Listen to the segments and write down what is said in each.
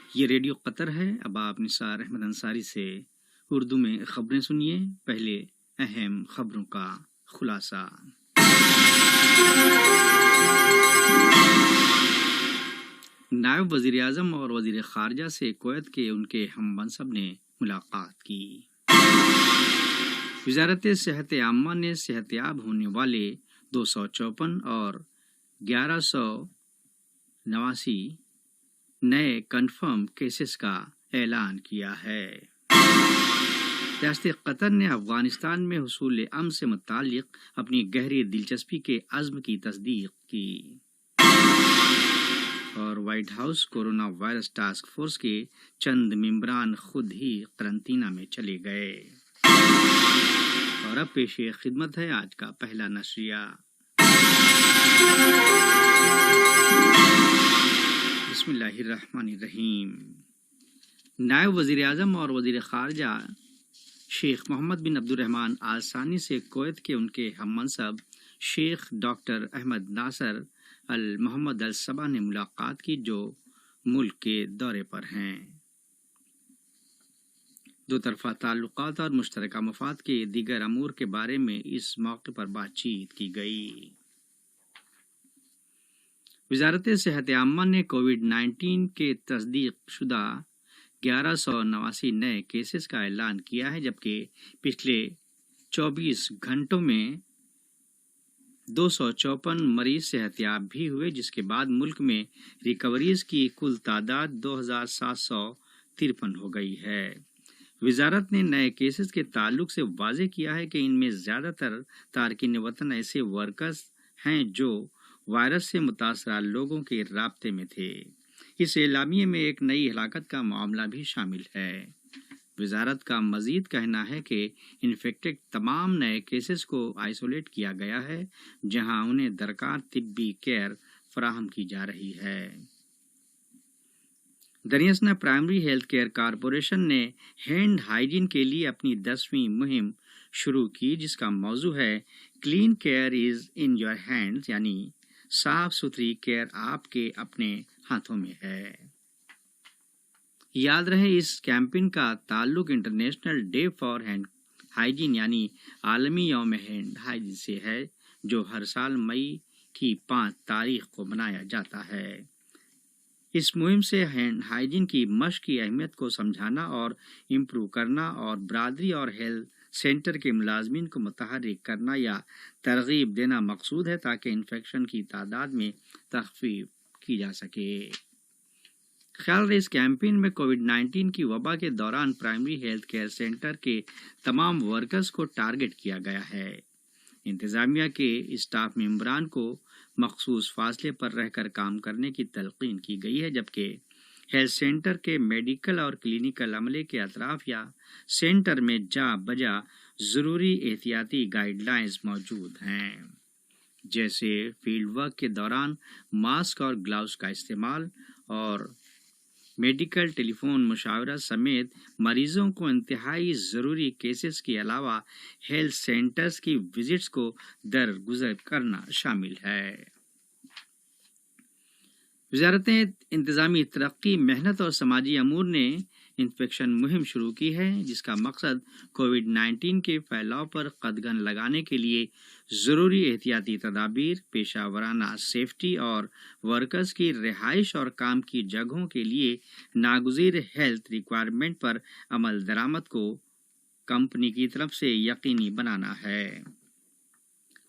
یہ ریڈیو قطر ہے۔ اب آپ نثار احمد انصاری سے اردو میں خبریں سنیے۔ پہلے اہم خبروں کا خلاصہ۔ نائب وزیر اعظم اور وزیر خارجہ سے کویت کے ان کے ہم منصب نے ملاقات کی۔ وزارت صحت عامہ نے صحت یاب ہونے والے 254 اور 1189 نئے کنفرم کیسز کا اعلان کیا ہے۔ ریاست قطر نے افغانستان میں حصول امن سے متعلق اپنی گہری دلچسپی کے عزم کی تصدیق کی۔ اور white house corona virus task force کے چند ممبران خود ہی قرنطینہ میں چلے گئے۔ اور اب پیش خدمت ہے آج کا پہلا نشریہ۔ بسم اللہ الرحمن الرحیم۔ نائب وزیر اعظم اور وزیر خارجہ شیخ محمد بن عبد الرحمن آل ثانی سے کویت کے ان کے ہم منصب شیخ ڈاکٹر احمد ناصر محمد الصبا نے ملاقات کی، جو ملک کے دورے پر ہیں۔ دو طرفہ تعلقات اور مشترکہ مفاد کے دیگر امور کے بارے میں اس موقع پر بات چیت کی گئی۔ وزارت صحت عامہ نے کووڈ-19 کے تصدیق شدہ 1189 نئے کیسز کا اعلان کیا ہے، جبکہ پچھلے 24 گھنٹوں میں 254 مریض صحت یاب بھی ہوئے، جس کے بعد ملک میں ریکوریز کی کل تعداد 2753 ہو گئی ہے۔ وزارت نے نئے کیسز کے تعلق سے واضح کیا ہے کہ ان میں زیادہ تر تارکین وطن ایسے ورکرز ہیں جو وائرس سے متاثرہ لوگوں کے رابطے میں تھے۔ اس اعلامیے میں ایک نئی ہلاکت کا معاملہ بھی شامل ہے۔ وزارت کا مزید کہنا ہے کہ انفیکٹڈ تمام نئے کیسز کو آئسولیٹ کیا گیا ہے، جہاں انہیں درکار طبی کیئر فراہم کی جا رہی ہے۔ درینسنا پرائمری ہیلتھ کیئر کارپوریشن نے ہینڈ ہائیجین کے لیے اپنی 10ویں مہم شروع کی، جس کا موضوع ہے clean care is in your hands, یعنی صاف ستھری کیئر آپ کے اپنے ہاتھوں میں ہے۔ یاد رہے اس کیمپین کا تعلق international day for hand hygiene یعنی عالمی یوم ہینڈ ہائیجین سے ہے، جو ہر سال مئی کی 5 تاریخ کو منایا جاتا ہے۔ اس مہم سے ہینڈ ہائیجین کی مشق کی اہمیت کو سمجھانا اور امپروو کرنا اور برادری اور ہیلتھ سینٹر کے ملازمین کو متحرک کرنا یا ترغیب دینا مقصود ہے، تاکہ انفیکشن کی تعداد میں تخفیف کی جا سکے۔ خیال رہے اس کیمپین میں کووڈ-19 کی وبا کے دوران پرائمری ہیلتھ کیئر سینٹر کے تمام ورکرز کو ٹارگٹ کیا گیا ہے۔ انتظامیہ کے اسٹاف ممبران کو مخصوص فاصلے پر رہ کر کام کرنے کی تلقین کی گئی ہے، جبکہ ہیلتھ سینٹر کے میڈیکل اور کلینیکل عملے کے اطراف یا سینٹر میں جا بجا ضروری احتیاطی گائیڈ لائنز موجود ہیں، جیسے فیلڈ ورک کے دوران ماسک اور گلاؤز کا استعمال اور میڈیکل ٹیلی فون مشاورہ سمیت مریضوں کو انتہائی ضروری کیسز کے علاوہ ہیلتھ سینٹرز کی وزٹس کو درگزر کرنا شامل ہے۔ وزارت انتظامی ترقی، محنت اور سماجی امور نے انفیکشن مہم شروع کی ہے، جس کا مقصد کووڈ-19 کے پھیلاؤ پر قدغن لگانے کے لیے ضروری احتیاطی تدابیر، پیشہ ورانہ سیفٹی اور ورکرز کی رہائش اور کام کی جگہوں کے لیے ناگزیر ہیلتھ ریکوائرمنٹ پر عمل درآمد کو کمپنی کی طرف سے یقینی بنانا ہے۔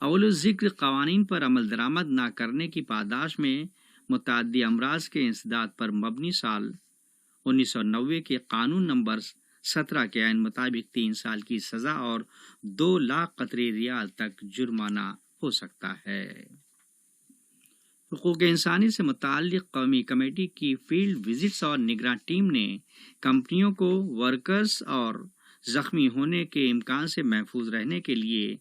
اول الذکر قوانین پر عمل درآمد نہ کرنے کی پاداش میں متعدی امراض کے انسداد پر مبنی سال 1990 کے قانون نمبر 17 کے عین مطابق 3 سال کی سزا اور 2 لاکھ قطری ریال تک جرمانہ ہو سکتا ہے۔ حقوق انسانی سے متعلق قومی کمیٹی کی فیلڈ وزٹس اور نگراں ٹیم نے کمپنیوں کو ورکرز اور زخمی ہونے کے امکان سے محفوظ رہنے کے لیے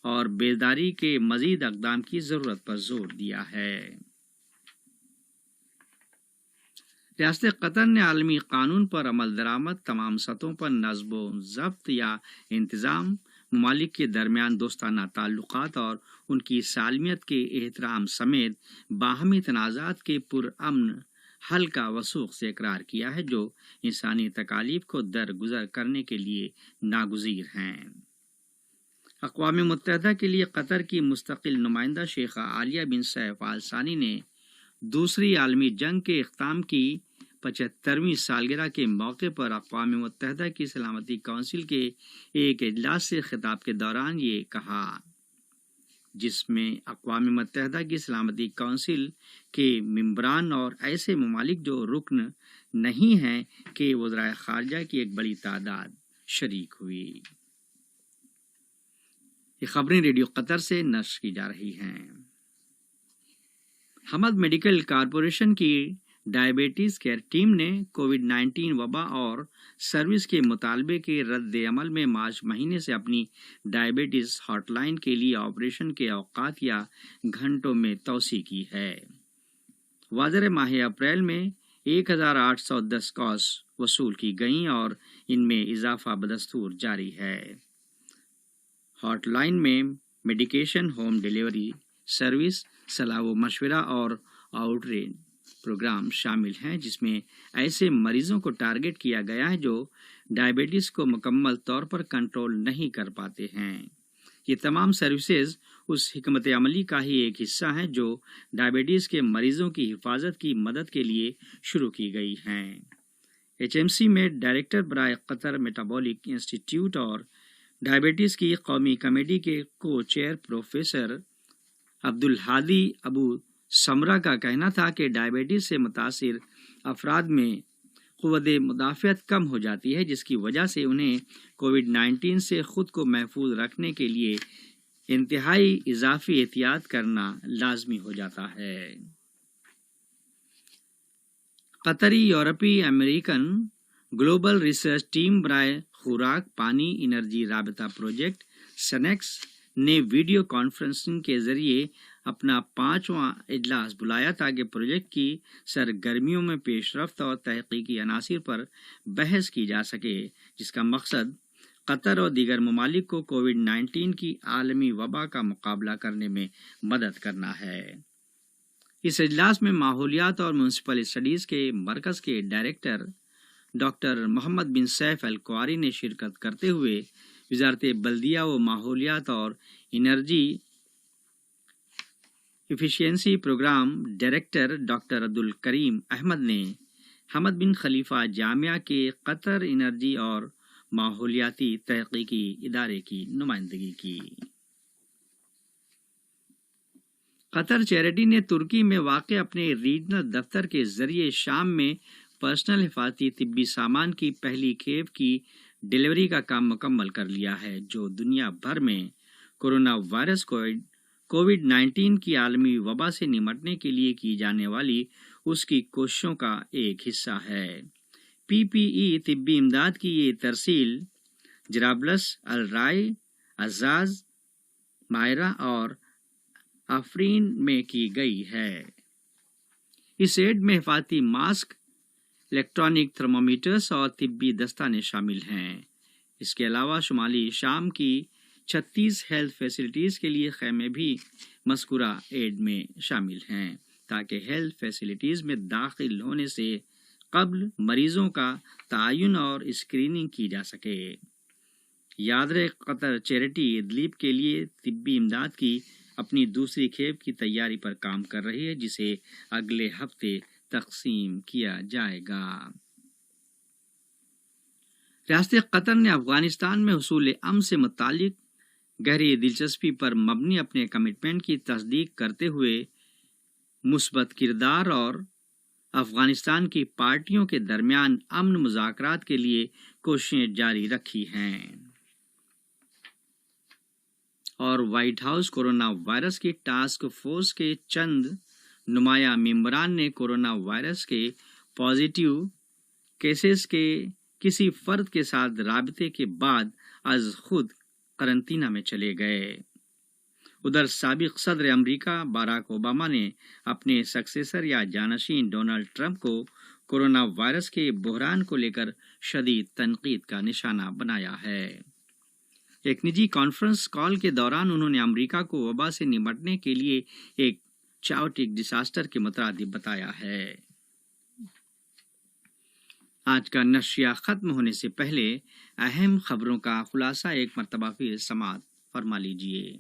اور بیداری کے مزید اقدام کی ضرورت پر زور دیا ہے۔ ریاست قطر نے عالمی قانون پر عمل درآمد، تمام سطحوں پر نظم و ضبط یا انتظام، ممالک کے درمیان دوستانہ تعلقات اور ان کی سالمیت کے احترام سمیت باہمی تنازعات کے پرامن ہلکا وثوق سے اقرار کیا ہے جو انسانی تکالیف کو درگزر کرنے کے لیے ناگزیر ہیں۔ اقوام متحدہ کے لیے قطر کی مستقل نمائندہ شیخہ عالیہ بن سیف آل ثانی نے دوسری عالمی جنگ کے اختتام کی 75ویں سالگرہ کے موقع پر اقوام متحدہ کی سلامتی کونسل کے ایک اجلاس سے خطاب کے دوران یہ کہا، جس میں اقوام متحدہ کی سلامتی کونسل کے ممبران اور ایسے ممالک جو رکن نہیں ہیں کہ وزرائے خارجہ کی ایک بڑی تعداد شریک ہوئی۔ یہ خبریں ریڈیو قطر سے نشر کی جا رہی ہیں۔ حمد میڈیکل کارپوریشن کی ڈائبٹیز کیئر ٹیم نے کووڈ-19 وبا اور سروس کے مطالبے کے رد عمل میں مارچ مہینے سے اپنی ڈائبٹیز ہاٹ لائن کے لیے آپریشن کے اوقات یا گھنٹوں میں توسیع کی ہے۔ واضح ماہ اپریل میں 1810 کالز وصول کی گئیں اور ان میں اضافہ بدستور جاری ہے۔ ہاٹ لائن میں میڈیکیشن ہوم ڈیلیوری سروس، صلاح و مشورہ اور آؤٹ ریچ پروگرام شامل ہیں، جس میں ایسے مریضوں کو ٹارگٹ کیا گیا ہے جو ڈائبٹیز کو مکمل طور پر کنٹرول نہیں کر پاتے ہیں۔ یہ تمام سروسز اس حکمت عملی کا ہی ایک حصہ ہیں جو ڈائبٹیز کے مریضوں کی حفاظت کی مدد کے لیے شروع کی گئی ہیں۔ HMC میں ڈائریکٹر برائے قطر میٹابولک انسٹی ٹیوٹ اور ڈائبٹیز کی قومی کمیٹی کے کو چیئر پروفیسر عبدالہادی ابو سمرہ کا کہنا تھا کہ ڈائبٹیز سے متاثر افراد میں قوت مدافعت کم ہو جاتی ہے، جس کی وجہ سے انہیں کووڈ-19 سے خود کو محفوظ رکھنے کے لیے انتہائی اضافی احتیاط کرنا لازمی ہو جاتا ہے۔ قطری یورپی امریکن گلوبل ریسرچ ٹیم برائے خوراک، پانی، انرجی رابطہ پروجیکٹ سنیکس نے ویڈیو کانفرنسنگ کے ذریعے اپنا 5واں اجلاس بلایا تاکہ پروجیکٹ کی سرگرمیوں میں پیش رفت اور تحقیقی عناصر پر بحث کی جا سکے، جس کا مقصد قطر اور دیگر ممالک کو کووڈ-19 کی عالمی وبا کا مقابلہ کرنے میں مدد کرنا ہے۔ اس اجلاس میں ماحولیات اور میونسپل اسٹڈیز کے مرکز کے ڈائریکٹر ڈاکٹر محمد بن سیف القواری نے شرکت کرتے ہوئے وزارت بلدیہ و ماحولیات اور energy efficiency programme director doctor عبدالکریم احمد نے حمد بن خلیفہ جامعہ کے قطر انرجی اور ماحولیاتی تحقیقی ادارے کی نمائندگی کی۔ قطر چیریٹی نے ترکی میں واقع اپنے ریجنل دفتر کے ذریعے شام میں پرسنل حفاظتی طبی سامان کی پہلی کھیپ کی ڈیلیوری کا کام مکمل کر لیا ہے، جو دنیا بھر میں کورونا وائرس کووڈ-19 کی عالمی وبا سے نمٹنے کے لیے کی جانے والی اس کی کوششوں کا ایک حصہ ہے۔ PPE طبی امداد کی یہ ترسیل جرابلس، الرائے، عزاز، مائرہ اور آفرین میں کی گئی ہے۔ اس ایڈ میں حفاظتی ماسک، الیکٹرانک تھرمامیٹرز اور طبی دستانے شامل ہیں۔ اس کے علاوہ شمالی شام کی 36 ہیلتھ فیسلٹیز کے لیے خیمے بھی مذکورہ ایڈ میں شامل ہیں، تاکہ ہیلتھ فیسلٹیز میں داخل ہونے سے قبل مریضوں کا تعین اور اسکریننگ کی جا سکے۔ یاد رہے، قطر چیریٹی ادلیب کے لیے طبی امداد کی اپنی دوسری کھیپ کی تیاری پر کام کر رہی ہے، جسے اگلے ہفتے تقسیم کیا جائے گا۔ ریاست قطر نے افغانستان میں حصول امن سے متعلق گہری دلچسپی پر مبنی اپنے کمٹمنٹ کی تصدیق کرتے ہوئے مثبت کردار اور افغانستان کی پارٹیوں کے درمیان امن مذاکرات کے لیے کوششیں جاری رکھی ہیں، اور وائٹ ہاؤس کورونا وائرس کی ٹاسک فورس کے چند نمایاں ممبران نے کورونا وائرس کے پازیٹیو کیسز کے کسی فرد کے ساتھ رابطے کے بعد از خود قرنطینہ میں چلے گئے۔ ادھر سابق صدر امریکہ باراک اوباما نے اپنے سکسیسر یا جانشین ڈونلڈ ٹرمپ کو کورونا وائرس کے بحران کو لے کر شدید تنقید کا نشانہ بنایا ہے۔ ایک نجی کانفرنس کال کے دوران انہوں نے امریکہ کو وبا سے نمٹنے کے لیے ایک چاوٹک ڈیزاسٹر کے مترادف بتایا ہے۔ آج کا نشریہ ختم ہونے سے پہلے اہم خبروں کا خلاصہ ایک مرتبہ پھر سماعت فرما لیجیے۔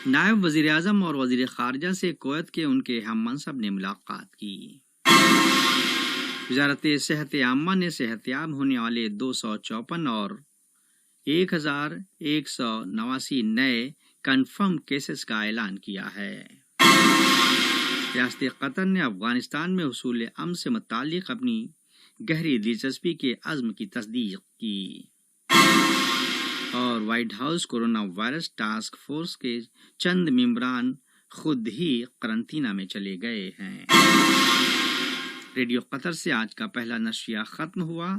نائب وزیر اعظم اور وزیر خارجہ سے کویت کے ان کے ہم منصب نے ملاقات کی۔ وزارت صحت عامہ نے صحت یاب ہونے والے 254 اور 1189 نئے کنفرم کیسز کا اعلان کیا ہے۔ ریاست قطر نے افغانستان میں حصول امن سے متعلق اپنی گہری دلچسپی کے عزم کی تصدیق کی۔ اور white house corona virus task force کے چند ممبران خود ہی قرنطینہ میں چلے گئے ہیں۔ ریڈیو قطر سے آج کا پہلا نشریہ ختم ہوا۔